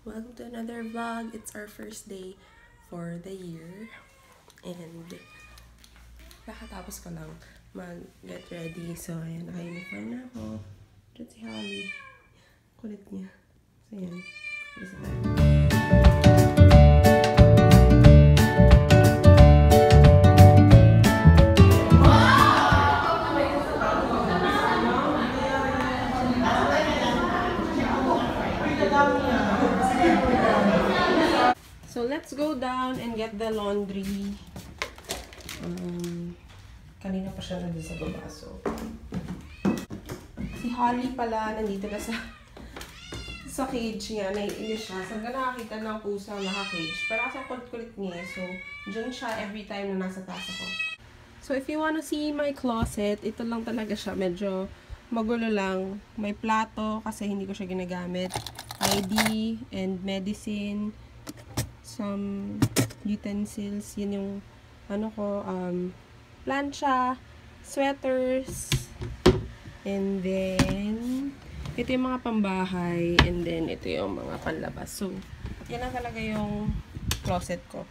Welcome to another vlog. It's our first day for the year. And kakatapos ko lang mag-get ready. So, ayan, naka-uniform na ako. Diyan si Holly. Kulit niya. So, ayan. Bisa tayo. So, let's go down and get the laundry. Kanina pa siya nandun sa baba. So, si Holly pala, nandito na sa cage niya. Naiinis siya. Saan ka nakakita ng pusa naka-cage? Pero kasi kulit-kulit niya. So, dyan siya every time na nasa taas ako. So, if you wanna see my closet, ito lang talaga siya. Medyo magulo lang. May plato kasi hindi ko siya ginagamit. ID and medicine. Some utensils. Yun yung plancha, sweaters, and then ito yung mga pambahay, and then ito yung mga panlabas. So, yan lang talaga yung closet ko.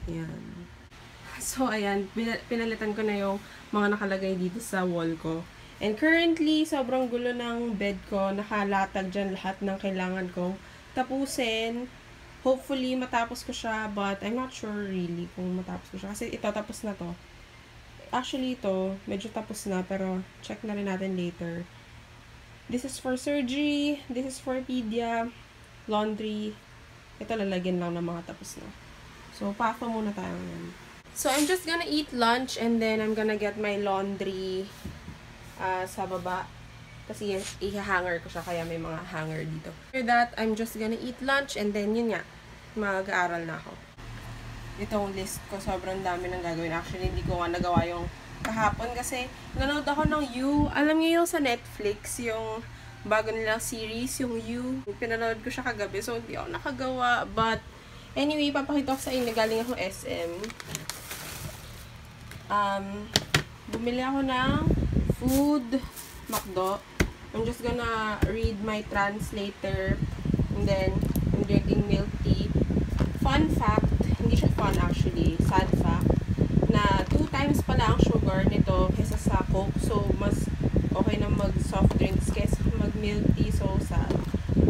Ayan. So, ayan, pinalitan ko na yung mga nakalagay dito sa wall ko. And currently, sobrang gulo ng bed ko. Nakalatag dyan lahat ng kailangan kong tapusin. Hopefully, matapos ko siya, but I'm not sure really kung matapos ko siya. Kasi ito, tapos na to. Actually, ito, medyo tapos na, pero check na rin natin later. This is for surgery, this is for pedia, laundry. Ito, lalagyan lang ng mga tapos na. So, pato muna tayo ngayon. So, I'm just gonna eat lunch, and then I'm gonna get my laundry sa baba. Kasi i-hanger ko siya, kaya may mga hanger dito. After that, I'm just gonna eat lunch, and then yun nga, mag-aaral na ako. Itong list ko, sobrang dami nang gagawin. Actually, hindi ko nga nagawa yung kahapon kasi nanood ako ng You. Alam niyo yung sa Netflix, yung bago nilang series, yung You. Pinanood ko siya kagabi, so hindi ako nakagawa. But, anyway, papakita ko sa inyo, galing ako SM. Bumili ako ng food, McDo. I'm just gonna read my translator, and then I'm drinking milk tea. Fun fact, hindi siya fun actually, sad fact, na 2 times pala ang sugar nito kaysa sa Coke. So, mas okay na mag-soft drinks kaysa mag-milk tea. So, sad.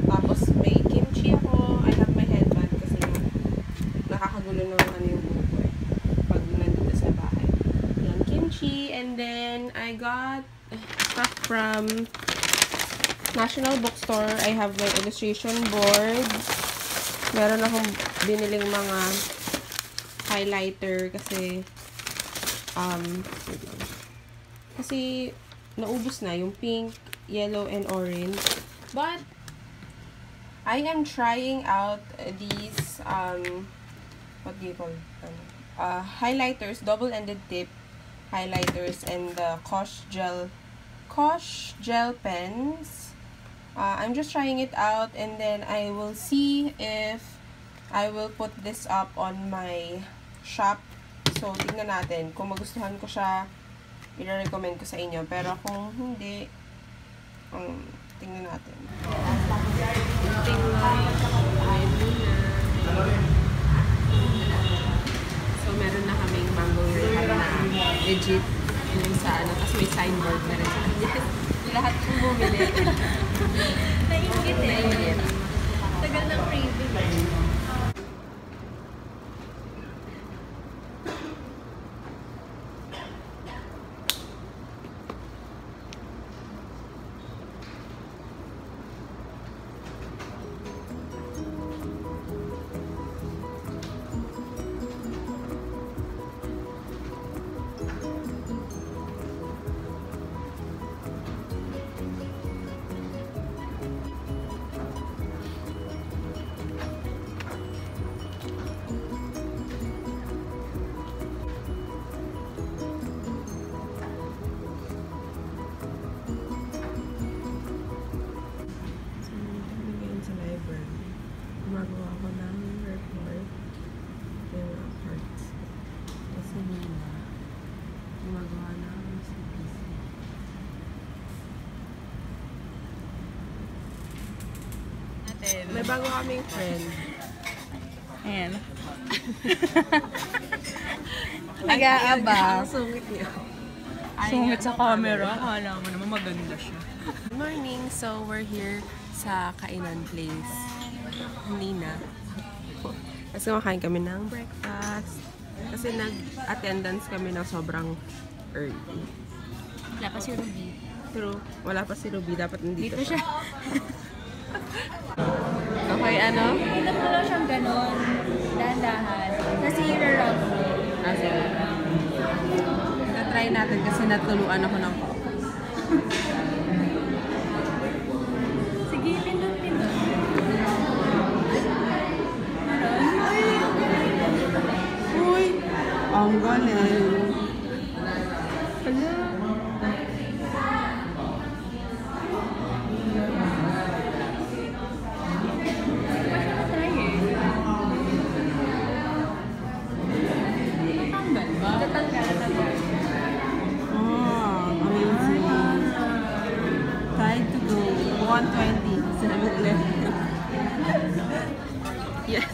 Tapos, may kimchi ako. I have my headband kasi nakakagulo ng yung buhok ko eh. Pag nandito sa bahay. Yan, kimchi. And then, I got stuff from National Bookstore. I have my illustration board. Meron akong biniling mga highlighter kasi naubos na yung pink, yellow, and orange. But I am trying out these what do you call them? Highlighters, double-ended tip highlighters, and the Kosh gel pens. I'm just trying it out, and then I will see if I will put this up on my shop. So, tingnan natin. Kung magustuhan ko siya, i-recommend ko sa inyo. Pero kung hindi, tingnan natin. So, meron na kaming mango na legit yung sa ano. Tapos may signboard na rin sa kanya. Lahat kong bumili. Nainggit eh. Tagal ng craving. May bago kaming friend. Ayan. Nag-aabang. Ang sungit niya. Sungit sa camera. Akala mo naman maganda siya. Good morning! So, we're here sa Kainan Place. Hindi na. Kasi kumakain kami ng breakfast. Kasi nag-attendance kami ng sobrang early. Wala pa si Ruby. Pero wala pa si Ruby. Dapat nandito Dito siya. Okay, ano? Ito mo lang siyang ganon. Dahan-dahan. Kasi i-rub mo. Sige. Try natin kasi natuluan ako ng Sige, pindot-pindot. Uy! Ang galing! Hala! Amazing! Tried to go 120, 7-Eleven. Yes!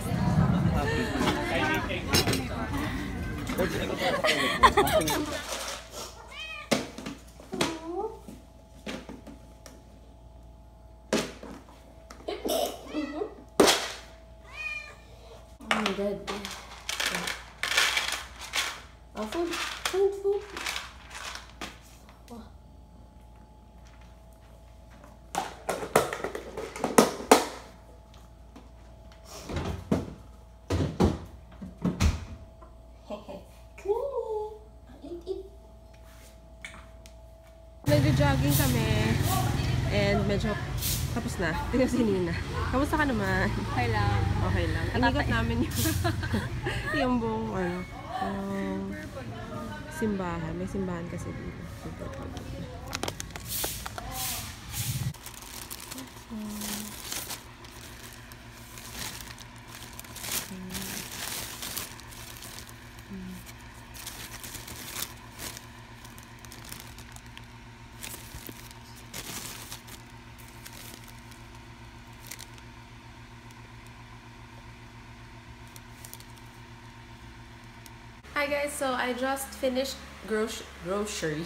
Oh my god. Food. Food. Wow. Nag-jogging kami and medyo tapos na. Tingnan si Nina. Kamusta ka naman? Okay lang. Okay lang. Inigot namin yung yung buong simbahan. May simbahan kasi dito. Hi guys, so I just finished grocery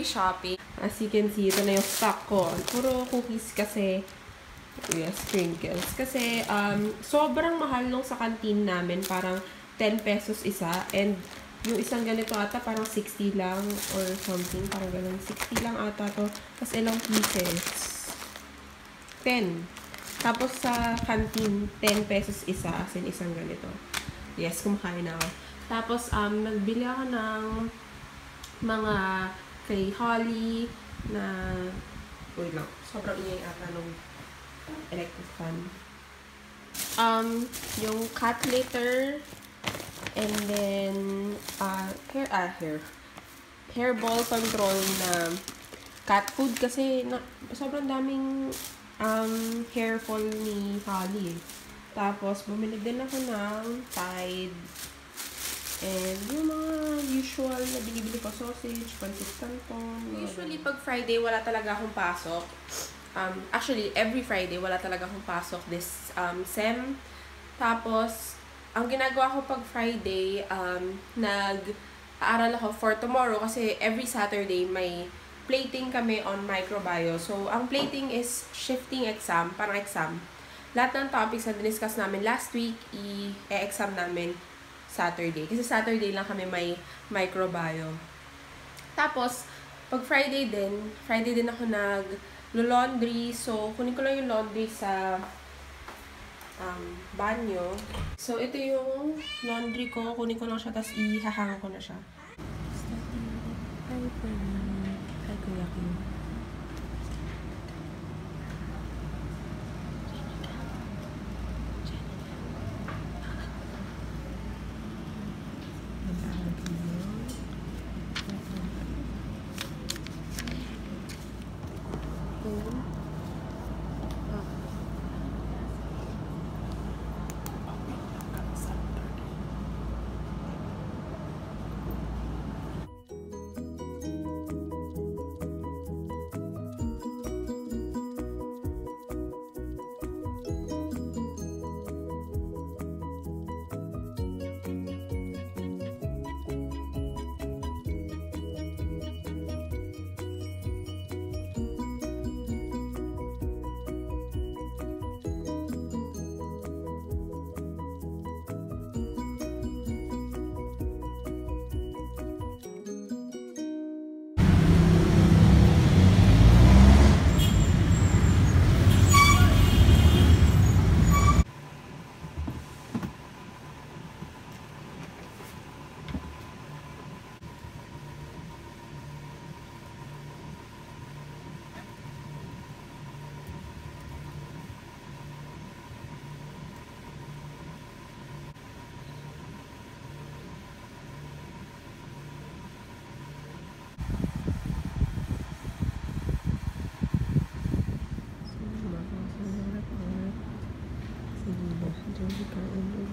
shopping. As you can see, ito na yung stock ko. Puro cookies kasi. Yes, sprinkles. Kasi sobrang mahal nung sa canteen namin. Parang 10 pesos isa. And yung isang ganito ata parang 60 lang or something. Parang ganun. 60 lang ata to. Tapos ilang pieces? 10. Tapos sa canteen, 10 pesos isa. As in isang ganito. Yes, kumakain na ako. Tapos, nagbili ako ng mga kay Holly na, wait lang, sobrang ingay ata nung electric fan. Yung cat litter, and then, hair ball control na cat food kasi sobrang daming hair fall ni Holly. Tapos, bumili din ako ng Tide. And yung mga usual na binibili ko, sausage, pancit canton. Usually, pag Friday, wala talaga akong pasok. Actually, every Friday, wala talaga akong pasok this SEM. Tapos, ang ginagawa ko pag Friday, nag-aaral ako for tomorrow kasi every Saturday may plating kami on microbio. So, ang plating is shifting exam, parang exam. Lahat ng topics na diniscuss namin last week, i-exam namin Saturday. Kasi Saturday lang kami may microbio. Tapos, pag Friday din ako nag-laundry. So, kunin ko lang yung laundry sa banyo. So, ito yung laundry ko. Kunin ko lang siya, tapos ihahanga ko na siya. Hi, Kuya Kim. Jessica Emily.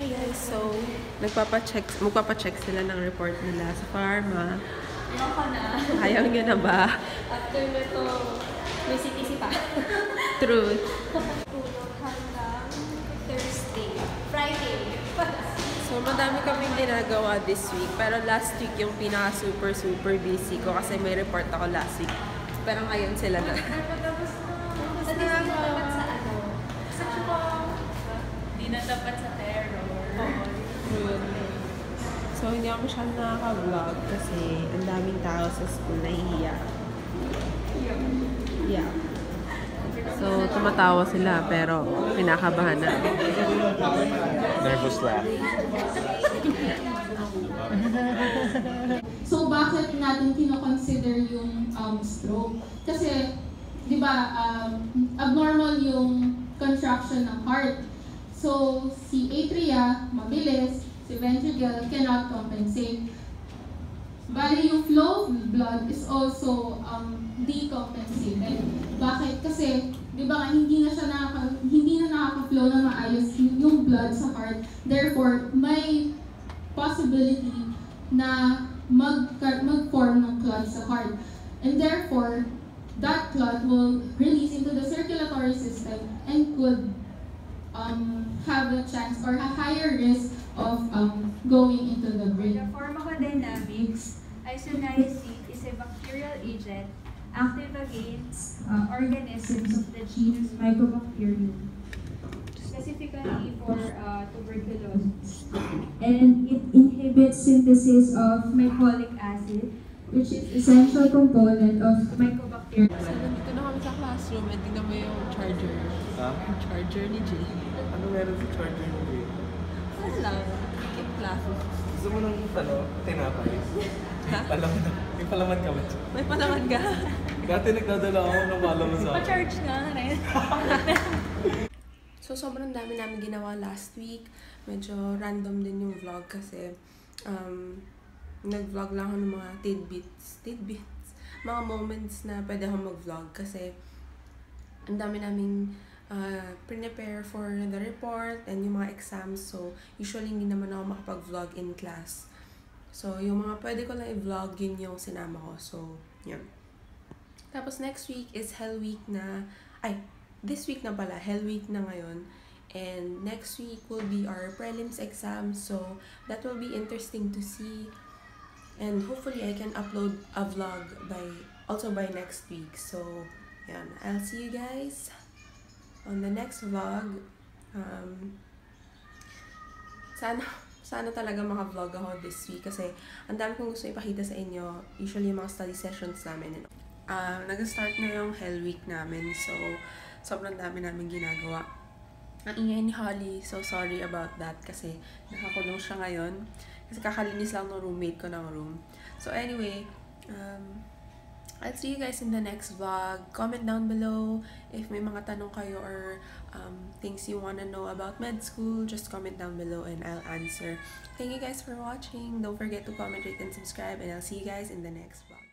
Hey guys, so magpapacheck sila ng report nila sa pharma. Ayoko na. Ayaw nyo na ba? After nito, may CTC pa. Truth. Tulog hanggang Thursday. Friday. So, madami kaming ginagawa this week. Pero last week yung pinaka-super busy ko kasi may report ako last week. Pero ngayon sila na. Tapos na. At least di na dapat sa ano. Di na dapat sa terror. So, hindi ako masyadong nakaka-vlog kasi ang daming tao sa school nahihiya. Yeah. So, tumatawa sila pero kinakabahan na. Nervous laugh. So, bakit natin kino-consider yung stroke? Kasi, di ba, abnormal yung contraction ng heart. So, si atria, mabilis, si ventricle cannot compensate. Bali, yung flow of blood is also decompensated. Bakit? Kasi, di ba, hindi na nakaka-flow na maayos yung blood sa heart. Therefore, may possibility na mag-form ng clot sa heart. And therefore, that clot will release into the circulatory system and could have a chance or a higher risk of going into the brain. The pharmacodynamics, isoniazid is a bacterial agent active against organisms of the genus Mycobacterium, specifically for tuberculosis. And it inhibits synthesis of mycolic acid, which is essential component of Mycobacterium. So, nandito na kami sa classroom at tingnan mo yung charger. Ha? Yung charger ni Jay. Ano meron sa charger mo, Jay? Wala lang. Keep classes. Gusto mo ng tinapay? Ha? Palaman. May palaman ka ba? May palaman ka. Dati nagdadala ako ng palaman sa akin. Pa-charge nga rin. So, sobrang dami namin ginawa last week. Medyo random din yung vlog kasi nag-vlog lang ako ng mga tidbits, mga moments na pwede akong mag-vlog kasi ang dami naming prepare for the report and yung mga exams. So, usually hindi naman ako makapag-vlog in class. So, yung mga pwede ko lang i-vlog, yun yung sinama ko. So, yun. Tapos next week is Hell Week na, this week na pala, Hell Week na ngayon. And next week will be our prelims exam. So, that will be interesting to see. And hopefully, I can upload a vlog also by next week. So, yan. I'll see you guys on the next vlog. Sana talaga maka-vlog ako this week kasi ang dami kong gusto ipakita sa inyo. Usually, yung mga study sessions namin. Nag-start na yung Hell Week namin. So, sobrang dami namin ginagawa. Ang ingay ni Holly. So, sorry about that kasi nakakulong siya ngayon. Kasi kakalinis lang ng roommate ko ng room. So, anyway, I'll see you guys in the next vlog. Comment down below if may mga tanong kayo or things you wanna know about med school. Just comment down below and I'll answer. Thank you guys for watching. Don't forget to comment, rate, and subscribe. And I'll see you guys in the next vlog.